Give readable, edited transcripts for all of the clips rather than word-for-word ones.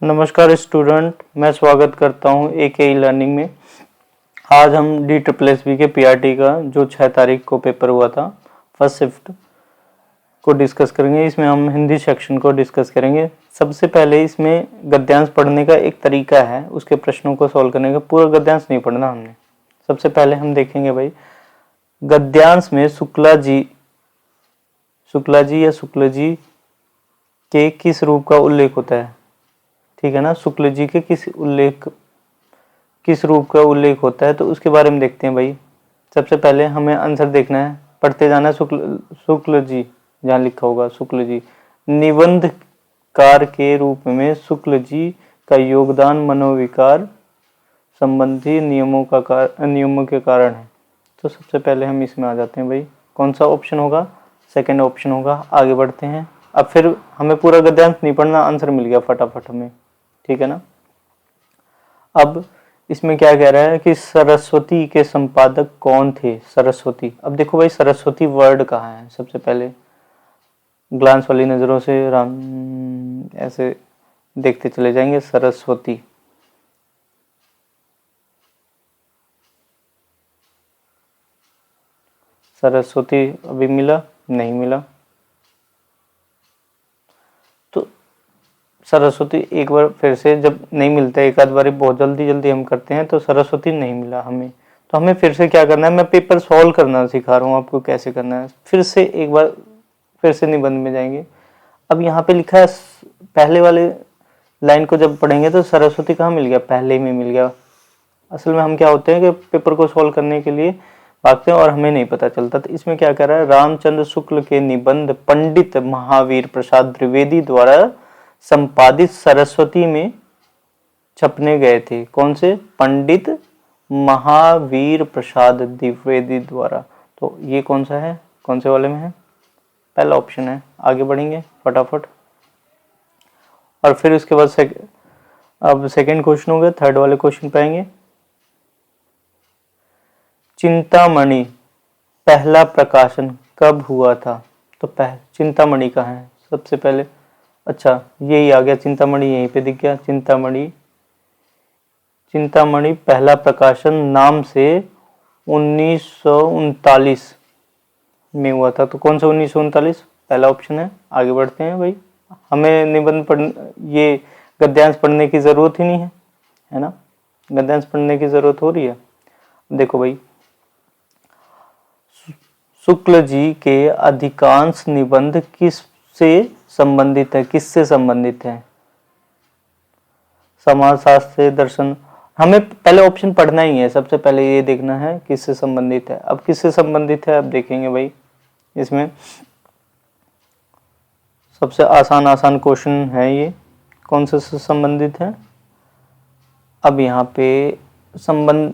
नमस्कार स्टूडेंट, मैं स्वागत करता हूं AKE लर्निंग में। आज हम DSSB के PRT का जो 6 तारीख को पेपर हुआ था फर्स्ट शिफ्ट को डिस्कस करेंगे। इसमें हम हिंदी सेक्शन को डिस्कस करेंगे। सबसे पहले इसमें गद्यांश पढ़ने का एक तरीका है, उसके प्रश्नों को सॉल्व करने का। पूरा गद्यांश नहीं पढ़ना हमने। सबसे पहले हम देखेंगे भाई गद्यांश में शुक्ला जी या शुक्ल जी के किस रूप का उल्लेख होता है। ठीक है ना, शुक्ल जी के किस रूप का उल्लेख होता है, तो उसके बारे में देखते हैं भाई। सबसे पहले हमें आंसर देखना है, पढ़ते जाना है। शुक्ल जी जहाँ लिखा होगा शुक्ल जी, निबंधकार के रूप में शुक्ल जी का योगदान मनोविकार संबंधी नियमों के कारण है। तो सबसे पहले हम इसमें आ जाते हैं भाई। कौन सा ऑप्शन होगा? सेकंड ऑप्शन होगा। आगे बढ़ते हैं। अब फिर हमें पूरा गद्यांश नहीं पढ़ना, आंसर मिल गया फटाफट हमें। ठीक है ना। अब इसमें क्या कह रहा है कि सरस्वती के संपादक कौन थे? सरस्वती। अब देखो भाई सरस्वती वर्ड कहाँ है। सबसे पहले ग्लांस वाली नजरों से ऐसे देखते चले जाएंगे। सरस्वती, सरस्वती अभी मिला नहीं मिला, तो सरस्वती एक बार फिर से जब नहीं मिलता है, एक आध बार बहुत जल्दी हम करते हैं, तो सरस्वती नहीं मिला हमें, तो हमें फिर से क्या करना है। मैं पेपर सॉल्व करना सिखा रहा हूँ आपको कैसे करना है। फिर से एक बार फिर से निबंध में जाएंगे। अब यहाँ पे लिखा है, पहले वाले लाइन को जब पढ़ेंगे तो सरस्वती कहाँ मिल गया? पहले में मिल गया। असल में हम क्या होते हैं कि पेपर को सॉल्व करने के लिए भागते हैं और हमें नहीं पता चलता। तो इसमें क्या कर रहा है, रामचंद्र शुक्ल के निबंध पंडित महावीर प्रसाद द्विवेदी द्वारा संपादित सरस्वती में छपने गए थे। कौन से? पंडित महावीर प्रसाद द्विवेदी द्वारा। तो ये कौन सा है, कौन से वाले में है? पहला ऑप्शन है। आगे बढ़ेंगे फटाफट। और फिर उसके बाद अब सेकंड क्वेश्चन हो गया। थर्ड वाले क्वेश्चन पे आएंगे। चिंतामणि पहला प्रकाशन कब हुआ था? तो चिंतामणि कहाँ है सबसे पहले? अच्छा यही आ गया, चिंतामणि यहीं पे दिख गया। चिंतामणि पहला प्रकाशन नाम से 1939 में हुआ था। तो कौन सा 1939? पहला ऑप्शन है। आगे बढ़ते हैं भाई। हमें निबंध ये गद्यांश पढ़ने की जरूरत ही नहीं है ना। गद्यांश पढ़ने की जरूरत हो रही है। देखो भाई, शुक्ल जी के अधिकांश निबंध किससे संबंधित है? किससे संबंधित है? समाजशास्त्र से, दर्शन। हमें पहले ऑप्शन पढ़ना ही है। सबसे पहले ये देखना है किससे संबंधित है। अब किससे संबंधित है अब देखेंगे भाई। इसमें सबसे आसान क्वेश्चन है ये। कौन से संबंधित है? अब यहाँ पे संबंध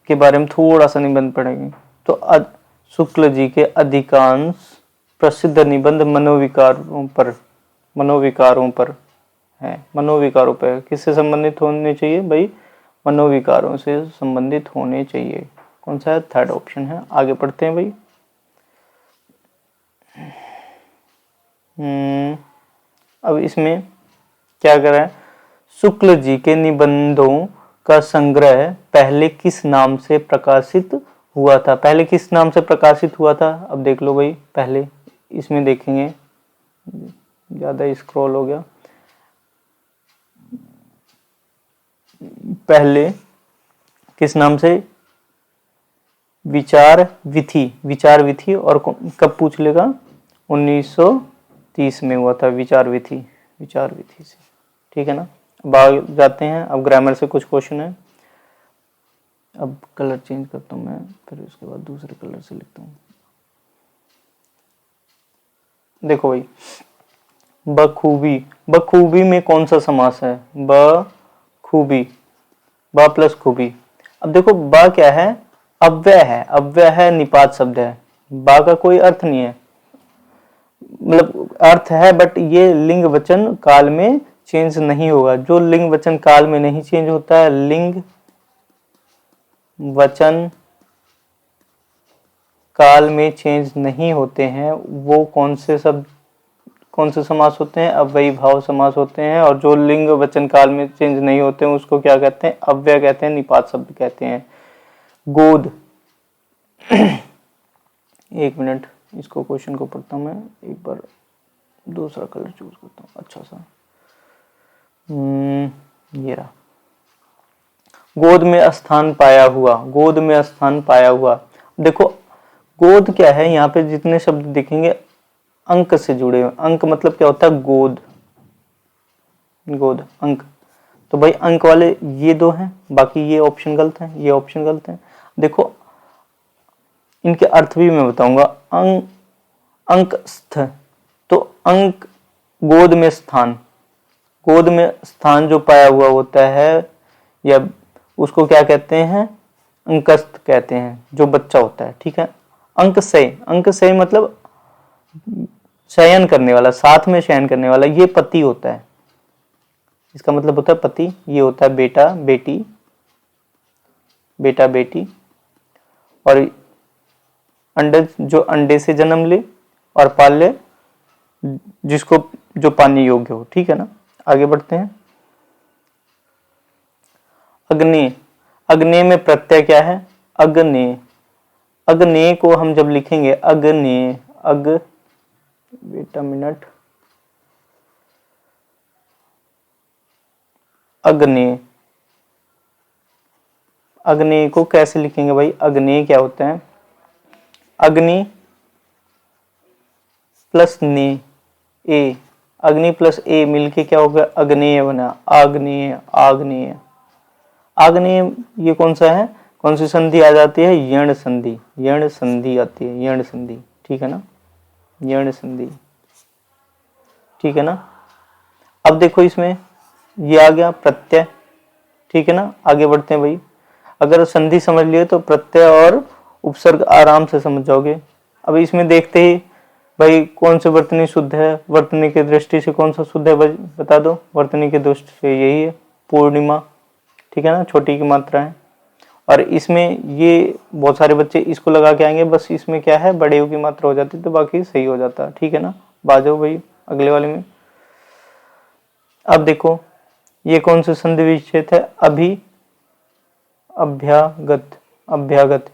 के बारे में थोड़ा सा निबंध पढ़ेंगे। तो शुक्ल जी के अधिकांश प्रसिद्ध निबंध मनोविकारों पर है। मनोविकारों पर किससे संबंधित होने चाहिए भाई? मनोविकारों से संबंधित होने चाहिए। कौन सा है? थर्ड ऑप्शन है। आगे पढ़ते हैं भाई। अब इसमें क्या कर रहा है, शुक्ल जी के निबंधों का संग्रह पहले किस नाम से प्रकाशित हुआ था? पहले किस नाम से प्रकाशित हुआ था? अब देख लो भाई। पहले इसमें देखेंगे, ज्यादा स्क्रॉल हो गया। पहले किस नाम से? विचार विथि। और कब पूछ लेगा? 1930 में हुआ था विचार विथि से। ठीक है ना। अब आगे जाते हैं। अब ग्रामर से कुछ क्वेश्चन है। अब कलर चेंज करता हूं मैं, फिर उसके बाद दूसरे कलर से लिखता हूं। देखो भाई, बखूबी में कौन सा समास है? बखूबी, ब प्लस खूबी। अब देखो ब क्या है? अव्यय है, निपात शब्द है। बा का कोई अर्थ नहीं है, मतलब अर्थ है बट ये लिंग वचन काल में चेंज नहीं होगा। जो लिंग वचन काल में नहीं चेंज होता है, लिंग वचन काल में चेंज नहीं होते हैं, वो कौन कौन से समास होते हैं? अव्ययी भाव समास होते हैं। और जो लिंग वचन काल में चेंज नहीं होते हैं उसको क्या कहते हैं? अव्यय कहते हैं, निपात शब्द कहते हैं। गोद एक मिनट, इसको क्वेश्चन को पढ़ता हूं मैं एक बार, दूसरा कलर चूज करता हूँ अच्छा सा। ये रहा। गोद में स्थान पाया हुआ, गोद में स्थान पाया हुआ। देखो गोद क्या है, यहाँ पे जितने शब्द दिखेंगे अंक से जुड़े हुए। अंक मतलब क्या होता है? गोद, गोद अंक। तो भाई अंक वाले ये दो हैं, बाकी ये ऑप्शन गलत है, ये ऑप्शन गलत है। देखो इनके अर्थ भी मैं बताऊंगा। अंक स्थ, तो अंक गोद में स्थान, गोद में स्थान जो पाया हुआ होता है या उसको क्या कहते हैं? अंकस्थ कहते हैं, जो बच्चा होता है। ठीक है। अंक से मतलब शयन करने वाला, साथ में शयन करने वाला, ये पति होता है। इसका मतलब होता है पति। ये होता है बेटा बेटी, बेटा बेटी। और अंडे जो अंडे से जन्म ले, और पाल ले जिसको जो पाने योग्य हो। ठीक है ना। आगे बढ़ते हैं। अग्नि, अग्नि में प्रत्यय क्या है? अग्नि। अग्नि को हम जब लिखेंगे अग्नि, वेट अ मिनट, अग्नि, अग्नि को कैसे लिखेंगे भाई? अग्नि क्या होता है? अग्नि प्लस ने ए, अग्नि प्लस ए मिलके क्या हो गया? अग्नेय बना। आग्नेय, आग्नेय, आग्नेय। ये कौन सा है? कौन सी संधि आ जाती है? यण संधि, यण संधि आती है, यण संधि। ठीक है ना, यण संधि। ठीक है ना। अब देखो इसमें ये आ गया प्रत्यय। ठीक है ना। आगे बढ़ते हैं भाई। अगर संधि समझ लिए तो प्रत्यय और उपसर्ग आराम से समझ जाओगे। अब इसमें देखते ही भाई कौन से वर्तनी शुद्ध है, वर्तनी की दृष्टि से कौन सा शुद्ध है बता दो। वर्तनी की दृष्टि से यही है, पूर्णिमा। ठीक है ना, छोटी की मात्रा है। और इसमें ये बहुत सारे बच्चे इसको लगा के आएंगे, बस इसमें क्या है? बड़े की मात्रा हो जाती, तो बाकी सही हो जाता। ठीक है ना। बाजो भाई अगले वाले में। अब देखो ये कौन से संधि विच्छेद है? अभी, अभ्यागत, अभ्यागत।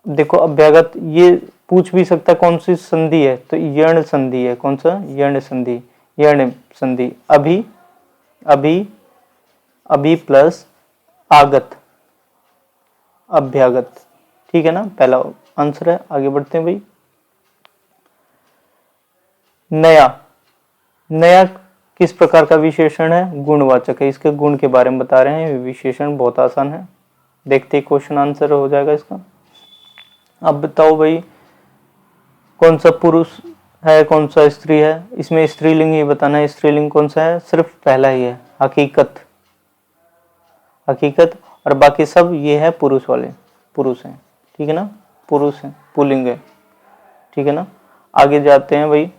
देखो अभ्यागत ये पूछ भी सकता कौन सी संधि है, तो यण संधि है। कौन सा? यण संधि, यण संधि। अभी, अभी, अभी प्लस आगत, अभ्यागत। ठीक है ना, पहला आंसर है। आगे बढ़ते हैं भाई। नया, नया किस प्रकार का विशेषण है? गुणवाचक है। इसके गुण के बारे में बता रहे हैं। विशेषण बहुत आसान है, देखते ही क्वेश्चन आंसर हो जाएगा इसका। अब बताओ भाई कौन सा पुरुष है, कौन सा स्त्री है? इसमें स्त्रीलिंग ही बताना है। स्त्रीलिंग कौन सा है? सिर्फ पहला ही है, हकीकत, हकीकत। और बाकी सब ये है पुरुष वाले, पुरुष हैं। ठीक है ना, पुरुष है, पुल्लिंग है। ठीक है ना। आगे जाते हैं भाई।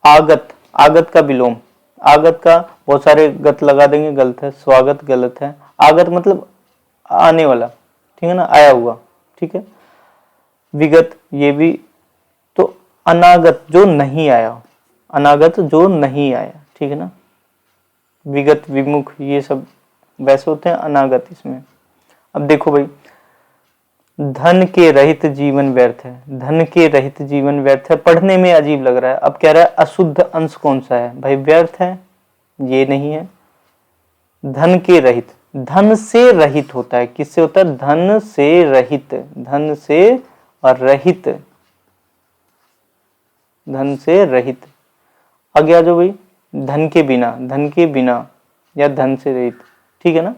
आगत, आगत का विलोम। आगत का बहुत सारे गत लगा देंगे, गलत है। स्वागत गलत है। आगत मतलब आने वाला। ठीक है ना, आया हुआ। ठीक है। विगत ये भी। तो अनागत जो नहीं आया, अनागत जो नहीं आया। ठीक है ना। विगत, विमुख ये सब वैसे होते हैं, अनागत इसमें। अब देखो भाई, धन के रहित जीवन व्यर्थ है। धन के रहित जीवन व्यर्थ है, पढ़ने में अजीब लग रहा है। अब कह रहा है अशुद्ध अंश कौन सा है? भाई व्यर्थ है, ये नहीं है। धन के रहित, धन से रहित होता है। किससे होता है? धन से रहित, धन से और रहित, धन से रहित। आगे आ जाओ भाई। धन के बिना, धन के बिना या धन से रहित। ठीक है ना,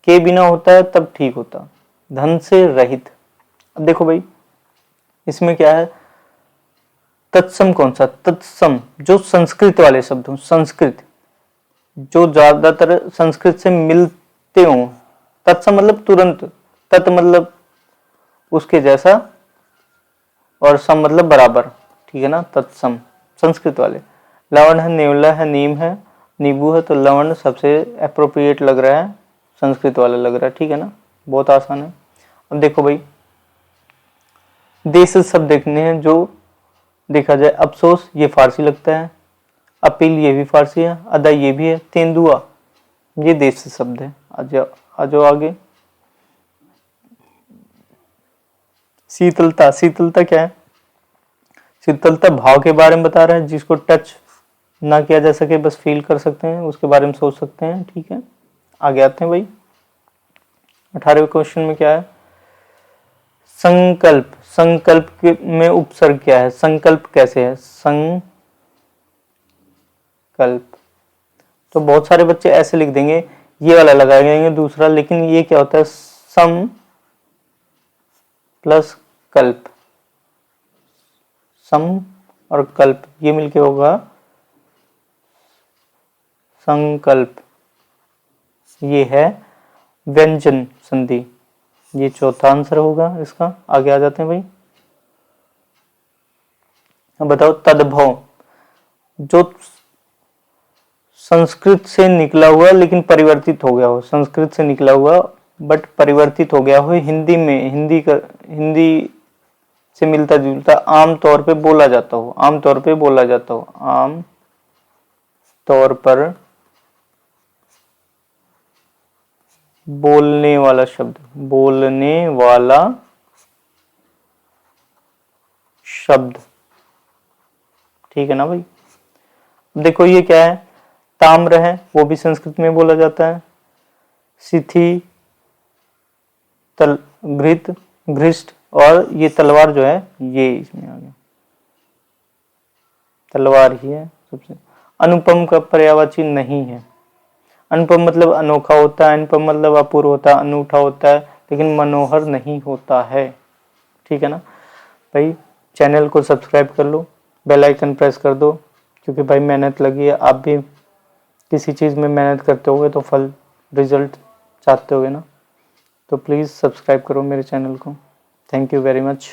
के बिना होता है तब ठीक होता, धन से रहित। अब देखो भाई इसमें क्या है? तत्सम कौन सा? तत्सम जो संस्कृत वाले शब्द हो, संस्कृत जो ज्यादातर संस्कृत से मिलते हो। तत्सम मतलब तुरंत, तत् मतलब उसके जैसा, और सम मतलब बराबर। ठीक है ना, तत्सम संस्कृत वाले। लवण है, नेवला है, नीम है, नींबू है, तो लवण सबसे अप्रोप्रिएट लग रहा है, संस्कृत वाला लग रहा है। ठीक है ना, बहुत आसान है। अब देखो भाई देश शब्द देखने हैं जो देखा जाए अफसोस ये फारसी लगता है, अपील ये भी फारसी है, अदा ये भी है, तेंदुआ ये देसी शब्द है। आ जाओ आगे। शीतलता, शीतलता क्या है? शीतलता भाव के बारे में बता रहा है, जिसको टच ना किया जा सके, बस फील कर सकते हैं, उसके बारे में सोच सकते हैं। ठीक है, आगे आते हैं भाई। 18वें क्वेश्चन में क्या है? संकल्प, संकल्प में उपसर्ग क्या है? संकल्प कैसे है? संकल्प, तो बहुत सारे बच्चे ऐसे लिख देंगे, ये वाला लगाएंगे दूसरा, लेकिन ये क्या होता है? सम प्लस कल्प, सम और कल्प ये मिलके होगा संकल्प। ये है व्यंजन संधि, ये चौथा आंसर होगा इसका। आगे आ जाते हैं भाई। अब बताओ तद्भव, जो संस्कृत से निकला हुआ लेकिन परिवर्तित हो गया हो, संस्कृत से निकला हुआ बट परिवर्तित हो गया हो हिंदी में, हिंदी से मिलता जुलता, आम तौर पे बोला जाता हो, आम तौर पे बोला जाता हो, आम तौर पर बोलने वाला शब्द, बोलने वाला शब्द। ठीक है ना भाई? देखो ये क्या है? ताम्र है, वो भी संस्कृत में बोला जाता है। सिथि, तल, घृत, घृष्ट, और ये तलवार जो है ये इसमें आ गया, तलवार ही है सबसे। अनुपम का पर्यायवाची नहीं है। अनुपम मतलब अनोखा होता है, अनुपम मतलब अपूर्व होता है, अनूठा होता है, लेकिन मनोहर नहीं होता है। ठीक है ना भाई? चैनल को सब्सक्राइब कर लो, बेल आइकन प्रेस कर दो, क्योंकि भाई मेहनत लगी है। आप भी किसी चीज़ में मेहनत करते होगे तो फल, रिजल्ट चाहते होगे ना, तो प्लीज़ सब्सक्राइब करो मेरे चैनल को। Thank you very much.